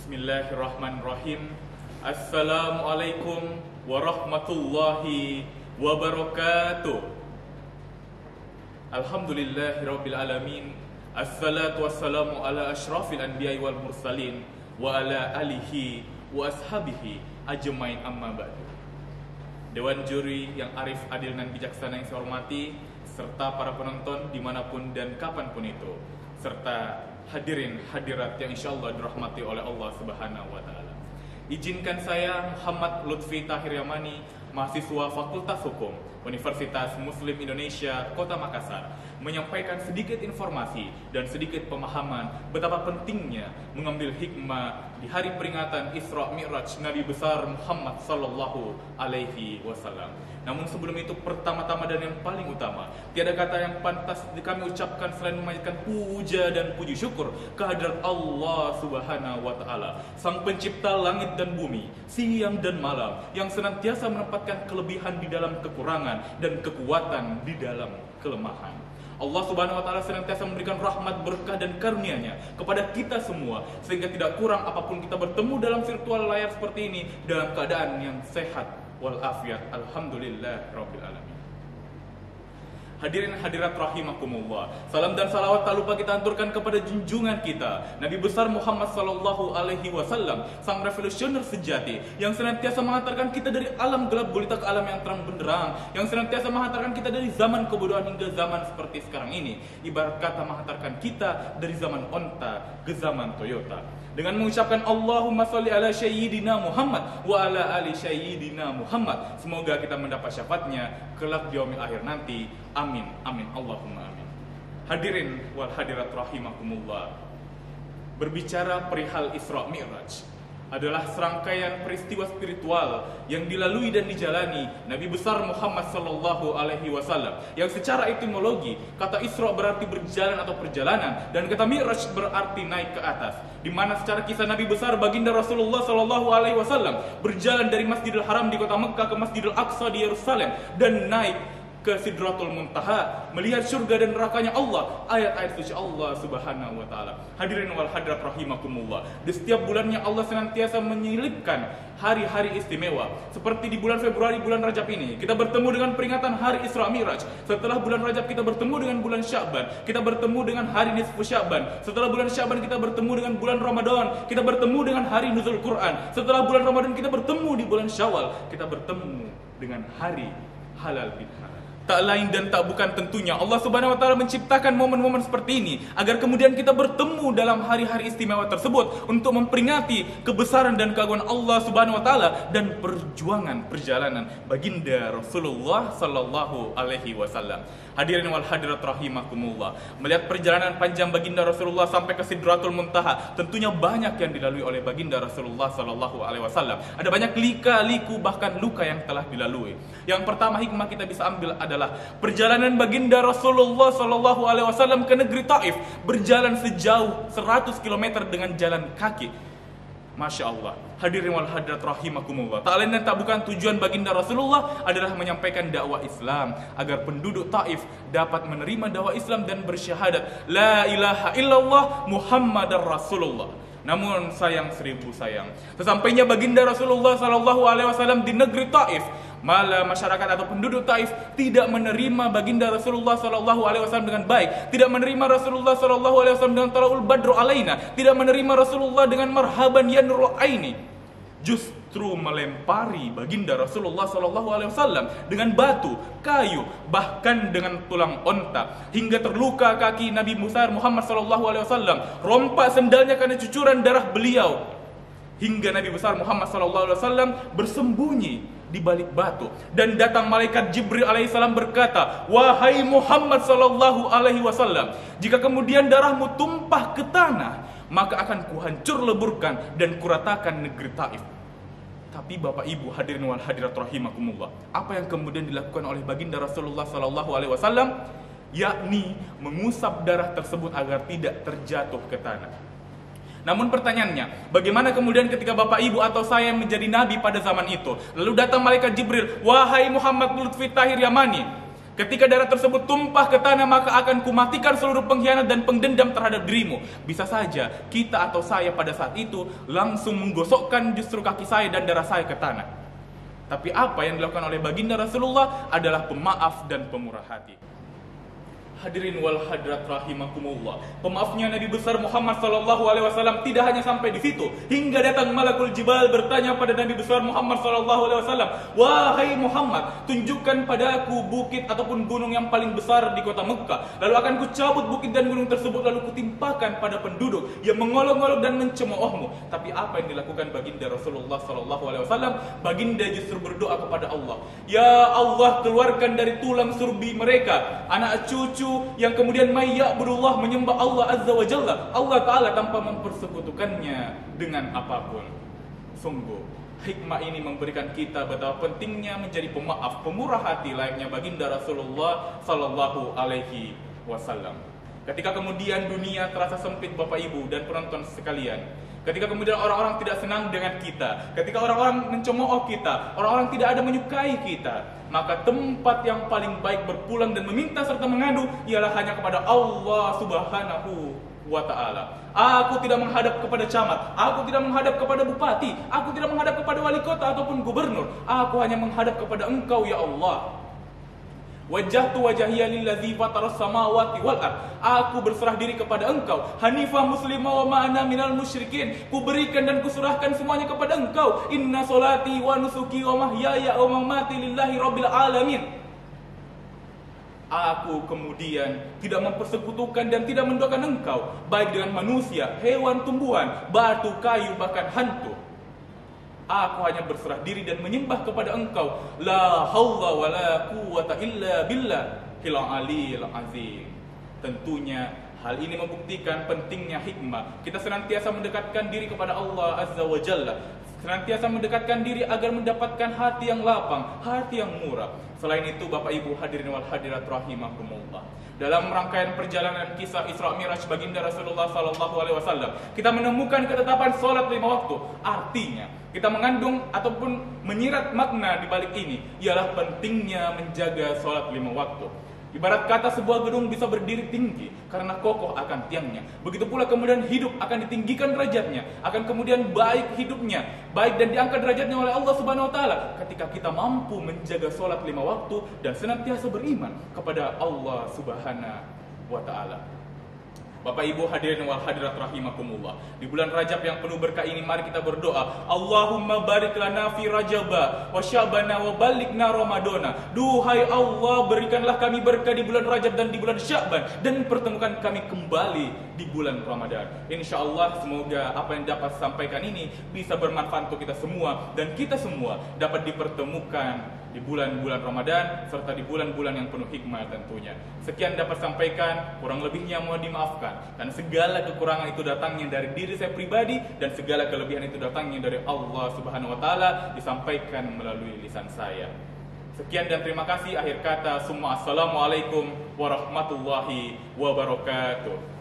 Bismillahirrahmanirrahim. Assalamualaikum warahmatullahi wabarakatuh. Alhamdulillahirabbil alamin. Assalatu wassalamu ala asyrafil anbiya'i wal mursalin wa ala alihi wa ashabihi ajmain, amma ba'du. Dewan juri yang arif, adil dan bijaksana yang saya hormati, serta para penonton dimanapun dan kapanpun itu, serta hadirin hadirat yang insyaallah dirahmati oleh Allah Subhanahu wa taala. Izinkan saya Muhammad Lutfi Tahir Yamani, mahasiswa Fakultas Hukum Universitas Muslim Indonesia Kota Makassar, menyampaikan sedikit informasi dan sedikit pemahaman betapa pentingnya mengambil hikmah di hari peringatan Isra Mi'raj Nabi besar Muhammad sallallahu alaihi wasallam. Namun sebelum itu, pertama-tama dan yang paling utama, tiada kata yang pantas kami ucapkan selain memanjatkan puja dan puji syukur kehadirat Allah Subhanahu wa taala, Sang Pencipta langit dan bumi, siang dan malam, yang senantiasa menempatkan kelebihan di dalam kekurangan dan kekuatan di dalam kelemahan. Allah Subhanahu wa taala senantiasa memberikan rahmat, berkah dan karunia-Nya kepada kita semua, sehingga tidak kurang apapun kita bertemu dalam virtual layar seperti ini dalam keadaan yang sehat walafiat. Alhamdulillah rabbil alamin. Hadirin hadirat rahimakumullah, salam dan salawat tak lupa kita aturkan kepada junjungan kita Nabi besar Muhammad sallallahu alaihi wasallam, sang revolusioner sejati yang senantiasa mengantarkan kita dari alam gelap gulita ke alam yang terang benderang, yang senantiasa mengantarkan kita dari zaman kebodohan hingga zaman seperti sekarang ini, ibarat kata mengantarkan kita dari zaman onta ke zaman Toyota. Dengan mengucapkan Allahumma sholli ala sayyidina Muhammad wa ala ali sayyidina Muhammad, semoga kita mendapat syafaatnya kelak di yaumil akhir nanti. Amin, amin, Allahumma amin. Hadirin wal hadirat rahimakumullah, berbicara perihal Isra Mi'raj adalah serangkaian peristiwa spiritual yang dilalui dan dijalani Nabi besar Muhammad sallallahu alaihi wasallam, yang secara etimologi kata Isra berarti berjalan atau perjalanan, dan kata Mi'raj berarti naik ke atas, di mana secara kisah Nabi besar baginda Rasulullah sallallahu alaihi wasallam berjalan dari Masjidil Haram di kota Mekah ke Masjidil Aqsa di Yerusalem dan naik ke Sidratul Muntaha, melihat surga dan nerakanya Allah, ayat-ayat suci Allah Subhanahu wa taala. Hadirin wal hadirat rahimakumullah, di setiap bulannya Allah senantiasa menyelipkan hari-hari istimewa. Seperti di bulan Februari, bulan Rajab ini, kita bertemu dengan peringatan hari Isra Mi'raj. Setelah bulan Rajab kita bertemu dengan bulan Sya'ban, kita bertemu dengan hari nisfu Sya'ban. Setelah bulan Sya'ban kita bertemu dengan bulan Ramadan, kita bertemu dengan hari nuzul Quran. Setelah bulan Ramadan kita bertemu di bulan Syawal, kita bertemu dengan hari halal bihalal. Tak lain dan tak bukan tentunya Allah Subhanahu wa taala menciptakan momen-momen seperti ini agar kemudian kita bertemu dalam hari-hari istimewa tersebut untuk memperingati kebesaran dan keagungan Allah Subhanahu wa taala dan perjuangan perjalanan baginda Rasulullah sallallahu alaihi wasallam. Hadirin wal hadirat rahimakumullah, melihat perjalanan panjang baginda Rasulullah sampai ke Sidratul Muntaha, tentunya banyak yang dilalui oleh baginda Rasulullah sallallahu alaihi wasallam. Ada banyak lika-liku bahkan luka yang telah dilalui. Yang pertama hikmah kita bisa ambil adalah perjalanan baginda Rasulullah sallallahu alaihi wasallam ke negeri Taif, berjalan sejauh 100 km dengan jalan kaki. Masya Allah. Hadirin wal hadirat rahimakumullah, tak lain dan tak bukan tujuan baginda Rasulullah adalah menyampaikan dakwah Islam agar penduduk Taif dapat menerima dakwah Islam dan bersyahadat la ilaha illallah Muhammadar Rasulullah. Namun sayang seribu sayang, sesampainya baginda Rasulullah sallallahu alaihi wasallam di negeri Taif, malah masyarakat atau penduduk Taif tidak menerima baginda Rasulullah sallallahu alaihi wasallam dengan baik, tidak menerima Rasulullah sallallahu alaihi wasallam dengan talaul badru alaina, tidak menerima Rasulullah dengan marhaban ya nurul aini. Justru melempari baginda Rasulullah sallallahu alaihi wasallam dengan batu, kayu, bahkan dengan tulang onta, hingga terluka kaki Nabi besar Muhammad sallallahu alaihi wasallam, rompak sendalnya karena cucuran darah beliau, hingga Nabi besar Muhammad sallallahu alaihi wasallam bersembunyi di balik batu, dan datang malaikat Jibril alaihissalam berkata, wahai Muhammad sallallahu alaihi wasallam, jika kemudian darahmu tumpah ke tanah, maka akan kuhancur leburkan dan kuratakan negeri Taif. Tapi Bapak Ibu hadirin wal hadirat rahimakumullah, apa yang kemudian dilakukan oleh baginda Rasulullah sallallahu alaihi wasallam? Yakni mengusap darah tersebut agar tidak terjatuh ke tanah. Namun pertanyaannya, bagaimana kemudian ketika Bapak Ibu atau saya menjadi nabi pada zaman itu, lalu datang malaikat Jibril, wahai Muhammad Lutfi Tahir Yamani, Ketika darah tersebut tumpah ke tanah, maka akan kumatikan seluruh pengkhianat dan pengdendam terhadap dirimu. Bisa saja kita atau saya pada saat itu langsung menggosokkan justru kaki saya dan darah saya ke tanah. Tapi apa yang dilakukan oleh baginda Rasulullah adalah pemaaf dan pemurah hati. Hadirin wal hadirat rahimakumullah. Pemaafnya Nabi besar Muhammad sallallahu alaihi wasallam tidak hanya sampai di situ, hingga datang Malakul Jibal bertanya pada Nabi besar Muhammad sallallahu alaihi wasallam, "Wahai Muhammad, tunjukkan padaku bukit ataupun gunung yang paling besar di kota Mekah. Lalu akan kucabut bukit dan gunung tersebut lalu kutimpakan pada penduduk yang mengolok-olok dan mencemoohmu." Tapi apa yang dilakukan baginda Rasulullah sallallahu alaihi wasallam? Baginda justru berdoa kepada Allah, "Ya Allah, keluarkan dari tulang surbi mereka anak cucu yang kemudian mayya'budullah, menyembah Allah Azza wa Jalla, Allah Ta'ala tanpa mempersekutukannya dengan apapun." Sungguh hikmah ini memberikan kita betapa pentingnya menjadi pemaaf, pemurah hati layaknya baginda Rasulullah sallallahu alaihi wasallam. Ketika kemudian dunia terasa sempit Bapak Ibu dan penonton sekalian, ketika kemudian orang-orang tidak senang dengan kita, ketika orang-orang mencemooh kita, orang-orang tidak ada menyukai kita, maka tempat yang paling baik berpulang dan meminta serta mengadu ialah hanya kepada Allah Subhanahu wa ta'ala. Aku tidak menghadap kepada camat, aku tidak menghadap kepada bupati, aku tidak menghadap kepada wali kota ataupun gubernur. Aku hanya menghadap kepada Engkau ya Allah. Wajjahtu wajhiya lillazi fataras samawati wal ard. Aku berserah diri kepada Engkau, hanifah muslimah wa ma ana minal musyrikin. Kuberikan dan kuserahkan semuanya kepada Engkau. Inna solati wa nusuki wa mahyaya wa mamati lillahi rabbil alamin. Aku kemudian tidak mempersekutukan dan tidak mendoakan Engkau, baik dengan manusia, hewan, tumbuhan, batu, kayu, bahkan hantu. Aku hanya berserah diri dan menyembah kepada Engkau. La haula wa la quwwata illa billahil aliyil azim. Tentunya hal ini membuktikan pentingnya hikmah. Kita senantiasa mendekatkan diri kepada Allah Azza wa Jalla, senantiasa mendekatkan diri agar mendapatkan hati yang lapang, hati yang murah. Selain itu Bapak Ibu hadirin wal hadirat rahimakumullah, dalam rangkaian perjalanan kisah Isra Mi'raj baginda Rasulullah sallallahu alaihi wasallam, kita menemukan ketetapan salat 5 waktu. Artinya, kita mengandung ataupun menyirat makna di balik ini ialah pentingnya menjaga salat 5 waktu. Ibarat kata sebuah gedung bisa berdiri tinggi karena kokoh akan tiangnya. Begitu pula kemudian hidup akan ditinggikan derajatnya, akan kemudian baik hidupnya, baik dan diangkat derajatnya oleh Allah Subhanahu wa taala ketika kita mampu menjaga salat 5 waktu dan senantiasa beriman kepada Allah Subhanahu wa taala. Bapak Ibu hadirin wal hadirat rahimakumullah, di bulan Rajab yang penuh berkah ini mari kita berdoa, Allahumma barik lana fi Rajaba wa Sya'bana wa balighna Ramadana. Duhai Allah, berikanlah kami berkah di bulan Rajab dan di bulan Sya'ban, dan pertemukan kami kembali di bulan Ramadan. Insyaallah semoga apa yang dapat sampaikan ini bisa bermanfaat untuk kita semua dan kita semua dapat dipertemukan di bulan-bulan Ramadan serta di bulan-bulan yang penuh hikmah tentunya. Sekian dapat sampaikan, kurang lebihnya mohon dimaafkan. Dan segala kekurangan itu datangnya dari diri saya pribadi dan segala kelebihan itu datangnya dari Allah Subhanahu wa taala disampaikan melalui lisan saya. Sekian dan terima kasih. Akhir kata, summa assalamualaikum warahmatullahi wabarakatuh.